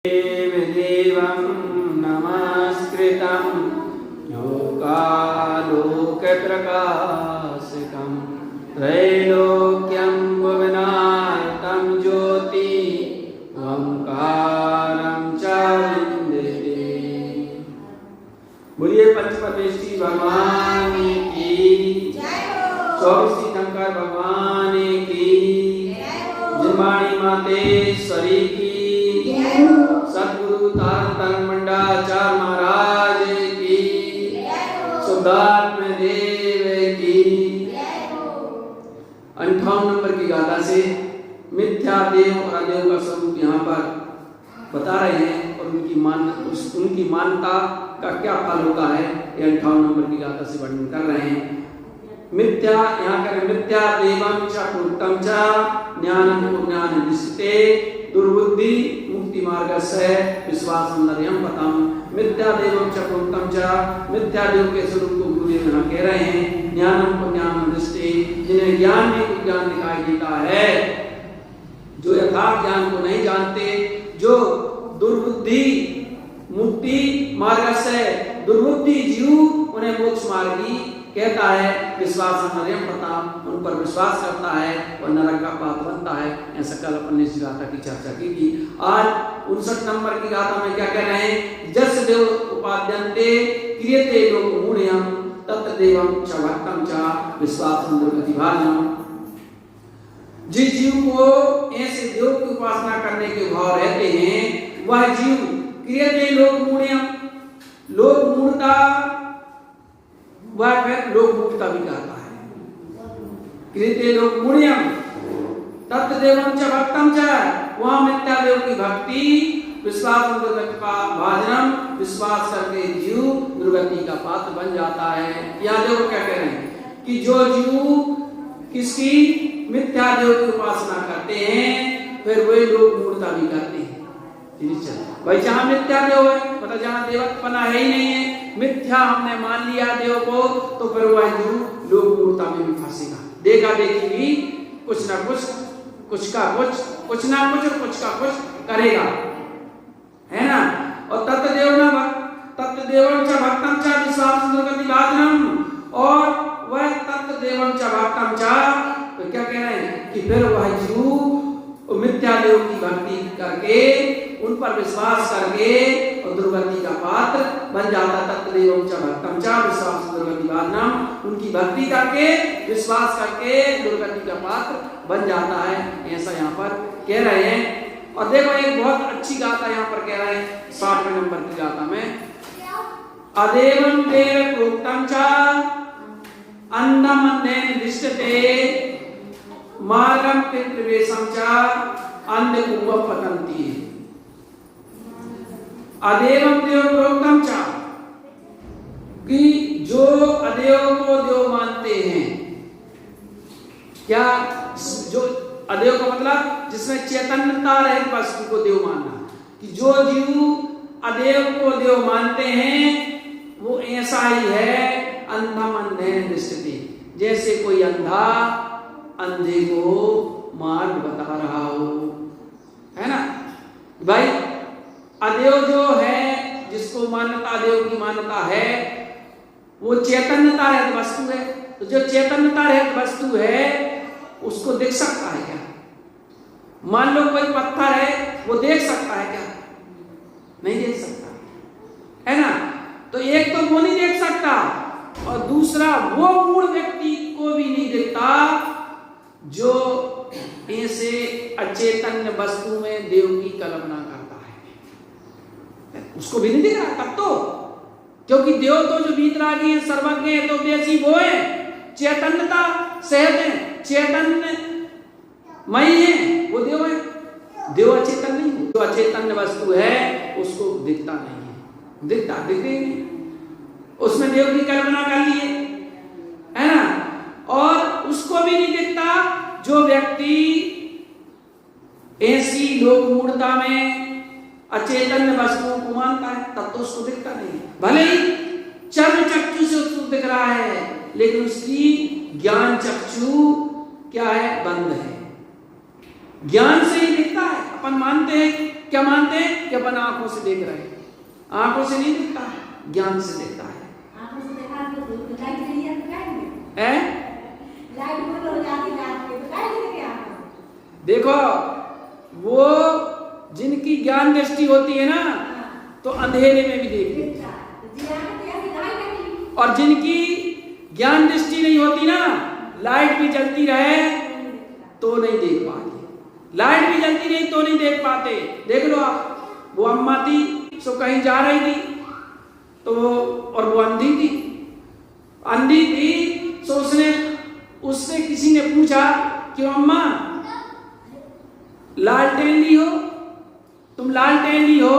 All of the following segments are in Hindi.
देवं नमस्कृतं लोकालोकप्रकाशकं त्रैलोक्यं भुवनार्थं ज्योति ओंकारं च विन्दते। बोलिए पंचपदेशी भगवान की जय हो। 24 तीर्थंकर भगवान की जिनवाणी मातेश्वरी की सद्गुरु तारण मंडाचार्य महाराज की शुद्धात्म देव की 58 नंबर की गाथा से मिथ्या देव और अदेव का स्वरूप यहाँ पर बता रहे हैं और उनकी मान्यता का क्या फल होता है ये 58 नंबर की गाथा से वर्णन कर रहे हैं। मिथ्या यहाँ करें मिथ्या देवं च कृतं च ज्ञानं ज्ञान दृष्टे दुर्बुद्धि मुक्ति मार्गस्य विश्वासंदर्यं पतम। मिथ्या देवं च कृतं च मिथ्या देव के स्वरूप को गुरुदेव यहाँ कह रहे हैं। ज्ञानं ज्ञान दृष्टि जिन्हें ज्ञान में कुछ ज्ञान दिखाई देता है, जो यथार्थ ज्ञान को नहीं जानते, जो दुर्बुद्धि मुक्ति मार्गस्य दुर्बुद्धि जीव उन्हें मोक्ष मार्गी कहता है। विश्वासंदर्यं पतम उन पर विश्वास करता है और नरक का पात्र बनता है। ऐसा कल अपन ने इस गाथा की चर्चा की थी। आज 59 नंबर की गाथा में क्या कह रहे हैं? जस देव उपाद्यन्ते क्रियते लोक मूढ़यं तत्र देवं च भक्तं च विश्वासं दुर्गतिभाजनम्। जिस जीव को ऐसे देव की उपासना करने के भाव रहते हैं वह जीव क्रियते लोक मूढ़यं लोक मूढ़ता वह फिर लोक मूढ़ता भी कहता है। क्रियते लोक मूढ़यं तत्र देवं च भक्तं च वहाँ मिथ्या देव की भक्ति विश्वासं दुर्गतिभाजनम् विश्वास करके जीव दुर्गति का पात्र बन जाता है। यहाँ देखो क्या कह रहे हैं कि जो जीव किसकी मिथ्या देव की उपासना करते हैं फिर वे लोग मूढ़ता भी करते हैं। भाई जहाँ मिथ्या देव है मतलब जहाँ देवत्वपना है ही नहीं है, मिथ्या हमने मान लिया देव को, तो फिर वह जीव लोक मूढ़ता में भी फंसेगा। देखा देखी भी कुछ ना कुछ कुछ का कुछ करेगा, है ना। और तत्व देवं च भक्तं च विश्वासं दुर्गतिभाजनम् और वह तत्व देवं च भक्तं च तो क्या कह रहे हैं कि फिर वह जीव मिथ्या देव की भक्ति करके उन पर विश्वास करके और दुर्गति का पात्र बन जाता। तत्व देवं च भक्तं च विश्वासं दुर्गतिभाजनम् उनकी भक्ति करके विश्वास करके दुर्गति का पात्र बन जाता है। ऐसा यहाँ पर कह रहे हैं। और देखो एक बहुत अच्छी गाथा यहाँ पर कह रहे हैं 60वें नंबर की गाथा में अदेवं देव प्रोक्तं च अंधम् अंधेन दृश्यते मार्गं पितृवेशं च अंधकुंभ पतन्ति। अदेवं देव प्रोक्तं च कि जो अदेव को देव मानते हैं, क्या जो अदेव का मतलब जिसमें चैतन्यता रहित वस्तु को देव मानना, कि जो जीव अदेव को देव मानते हैं वो ऐसा ही है अंधम् अंधेन दृश्यते, जैसे कोई अंधा अंधे को मार्ग बता रहा हो, है ना। भाई अदेव जो है जिसको मान्यता अदेव की मान्यता है वो चैतन्यता रहित वस्तु है। तो जो चैतन्यता रहित वस्तु है उसको देख सकता है क्या? मान लो कोई पत्थर है वो देख सकता है क्या? नहीं देख सकता, है ना। तो एक तो वो नहीं देख सकता और दूसरा वो मूढ़ व्यक्ति को भी नहीं दिखता जो ऐसे अचेतन वस्तु में देव की कल्पना करता है, उसको भी नहीं दिख रहा तब तो, क्योंकि देव तो जो वीतरागी है सर्वज्ञ है तो देसी वो है, चैतन्यता सहज है, चैतन्य मई है, वो देव है। देव अचेतन नहीं, जो अचेतन वस्तु है उसको दिखता नहीं है, दिखते नहीं, उसमें देव की कल्पना कर ली है ना। और उसको भी नहीं दिखता जो व्यक्ति ऐसी लोक मूढ़ता में अचेतन वस्तुओं को मानता है, तब तो उसको दिखता नहीं है। भले ही चर्म चक्षु से उसको दिख रहा है लेकिन उसकी ज्ञान चक्षु क्या है? बंद है। ज्ञान से ही दिखता है। अपन मानते हैं क्या मानते हैं कि अपन आंखों से देख रहे हैं। आंखों से नहीं दिखता, ज्ञान से दिखता है। आंखों से देखा तो लाइट नहीं है तो क्या है? लाइट बंद हो जाती है आपके तो क्या देखे आप? देखो वो जिनकी ज्ञान दृष्टि होती है ना तो अंधेरे में भी देखते हैं, और जिनकी ज्ञान दृष्टि नहीं होती ना, लाइट भी जलती रहे तो नहीं देख पाते, लाइट भी जलती नहीं तो नहीं देख पाते। देख लो आप, वो अम्मा थी सो कहीं जा रही थी तो और वो अंधी थी, अंधी थी सो उससे किसी ने पूछा कि अम्मा लालटेन ली हो, तुम लालटेन ली हो,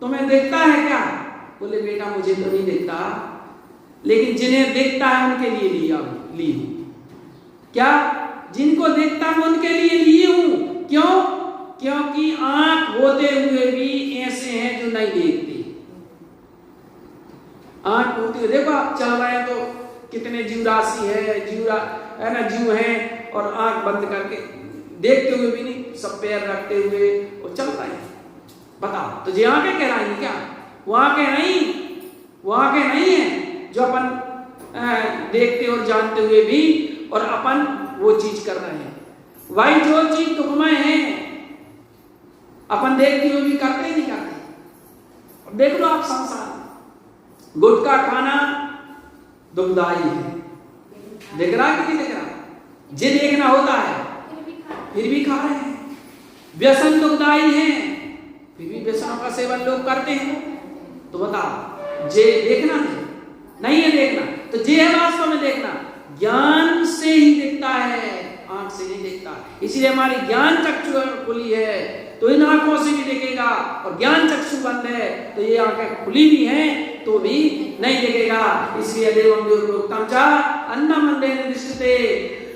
तुम्हें देखता है क्या? बोले बेटा मुझे तो नहीं देखता, लेकिन जिन्हें देखता है उनके लिए ली हूं। क्या? जिनको देखता है उनके लिए ली हूं। क्यों? क्योंकि आंख होते हुए भी ऐसे हैं जो नहीं देखते। आंख होती हुई देखो आप चल रहे हैं तो कितने जीवराशि है ना, जीव हैं, और आंख बंद करके देखते हुए भी नहीं, सब पैर रखते हुए और चल रहे हैं। बताओ, तो ये आंखें कहलाएंगी क्या? वो आंखें नहीं है जो अपन देखते और जानते हुए भी और अपन वो चीज कर रहे हैं। वही जो चीज दुखमय है अपन देखते हुए भी करते ही नहीं करते। और देख लो आप संसार, गुटखा खाना दुखदाई है, देख रहा है कि नहीं देख रहा? जे देखना होता है फिर भी खा रहे हैं। व्यसन दुखदाई है, फिर भी व्यसनों का सेवन लोग करते हैं। तो बताओ, जे देखना नहीं है देखना, तो जे है वास्तव में देखना, ज्ञान से ही दिखता है, आंख से नहीं देखता। इसलिए हमारी ज्ञान चक्षु खुली है तो इन आंखों से भी देखेगा, और ज्ञान चक्षु बंद है तो ये आंखें खुली भी हैं तो भी नहीं देखेगा। इसलिए देवम देव प्रोक्तम च अन्नम अंधेन दृष्टते,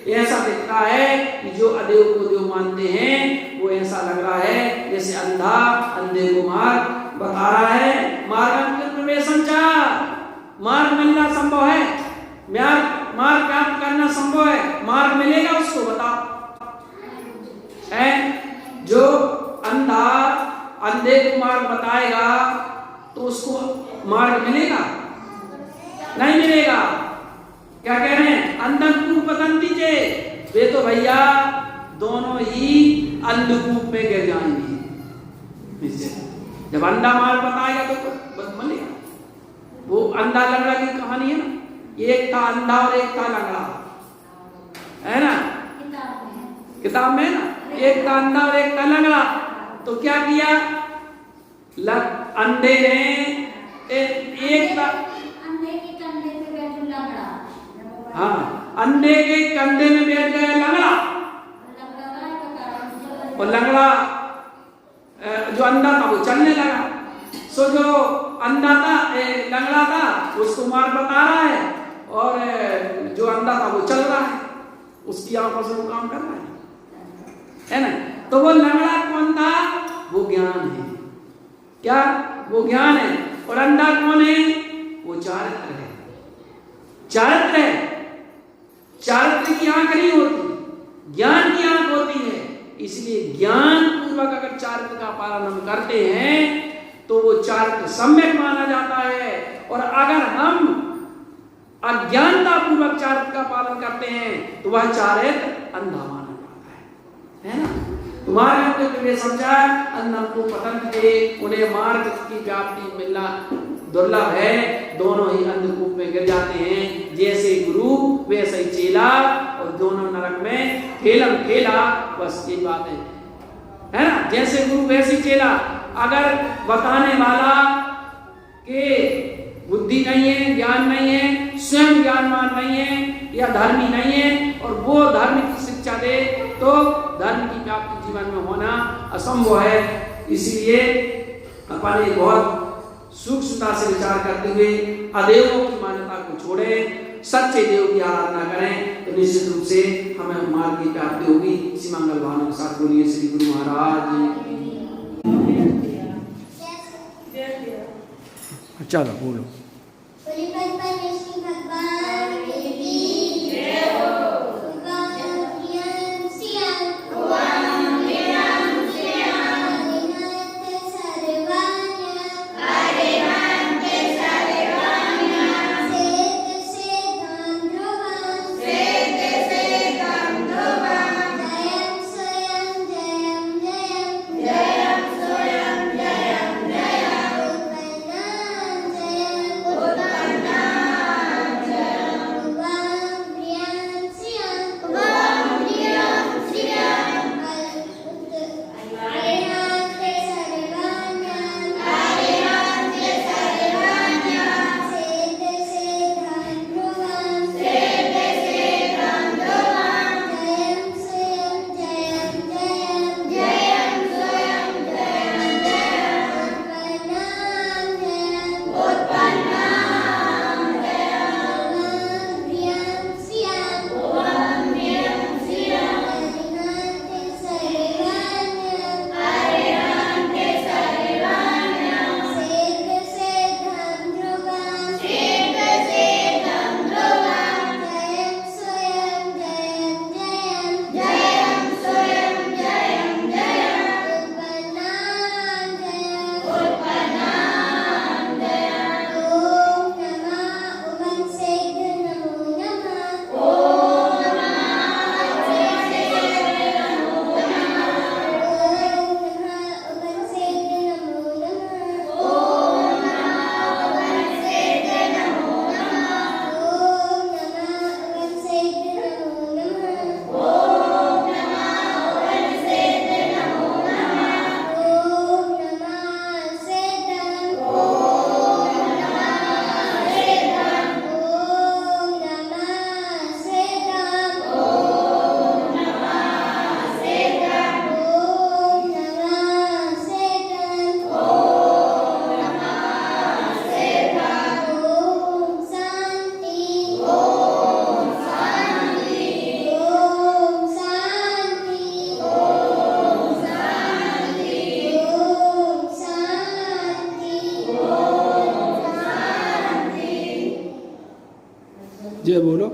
ऐसा दिखता है कि जो अदेव को देव मानते हैं वो ऐसा लग रहा है जैसे अंधा अंधे को मार्ग बता रहा है। मार्ग प्रवेशम च, मार्ग मिलना संभव है, मार्ग प्राप्त करना संभव है, मार्ग मिलेगा उसको बताओ है? जो अंधा अंधे को मार्ग बताएगा तो उसको मार्ग मिलेगा? नहीं मिलेगा। क्या कह रहे हैं? अंधकूप पतंती चे, वे तो भैया दोनों ही अंधकूप में गिर जाएंगे। जब अंधा मार्ग बताएगा तो बस मिलेगा। वो अंधा लंगड़ा की कहानी है ना, एक था अंधा और एक था लंगड़ा, है ना, किताब में ना, एक था अंधा और एक था लंगड़ा। तो क्या किया? अंधे ने एक था, हाँ, अंधे के कंधे में बैठ गया लंगड़ा, और लंगड़ा जो अंधा था वो चलने लगा। सो जो अंधा था लंगड़ा था उसको मार्ग बता रहा है, और जो अंधा था वो चल रहा है, उसकी आंखों से वो काम कर रहा है ना। तो वो लंगड़ा कौन था? वो ज्ञान है। क्या? वो ज्ञान है। और अंधा कौन है? वो चारित्र है। चारित्र है, चारित्र की आंख नहीं होती, ज्ञान की आंख होती है। इसलिए ज्ञान पूर्वक अगर चारित्र का पालन हम करते हैं तो वो चारित्र सम्यक माना जाता है। और अगर हम अज्ञानता पूर्वक चारित्र का पालन करते हैं तो वह चारित्र अंधा माना जाता है ना। तुम्हारे ने समझा अन्नम को पतंग के, उन्हें मार्ग की प्राप्ति मिलना दुर्लभ है, दोनों ही अंधकूप में गिर जाते हैं। जैसे गुरु वैसे ही चेला, और दोनों नरक में खेलम खेला, बस ये बात है ना। जैसे गुरु वैसे चेला। अगर बताने वाला के बुद्धि नहीं है, ज्ञान नहीं है, स्वयं ज्ञानवान नहीं है या धर्मी नहीं है, और वो धर्म की शिक्षा दे तो धर्म की प्राप्ति जीवन में होना असंभव है। इसीलिए अपन एक बहुत सूक्ष्मता से विचार करते हुए अदेवों की मान्यता को छोड़ें, सच्चे देव की आराधना करें तो निश्चित रूप से हमें मार्ग की प्राप्ति होगी। इसी मंगल भावना के साथ बोलिए श्री गुरु महाराज। चलो बोलो। जय बोलो।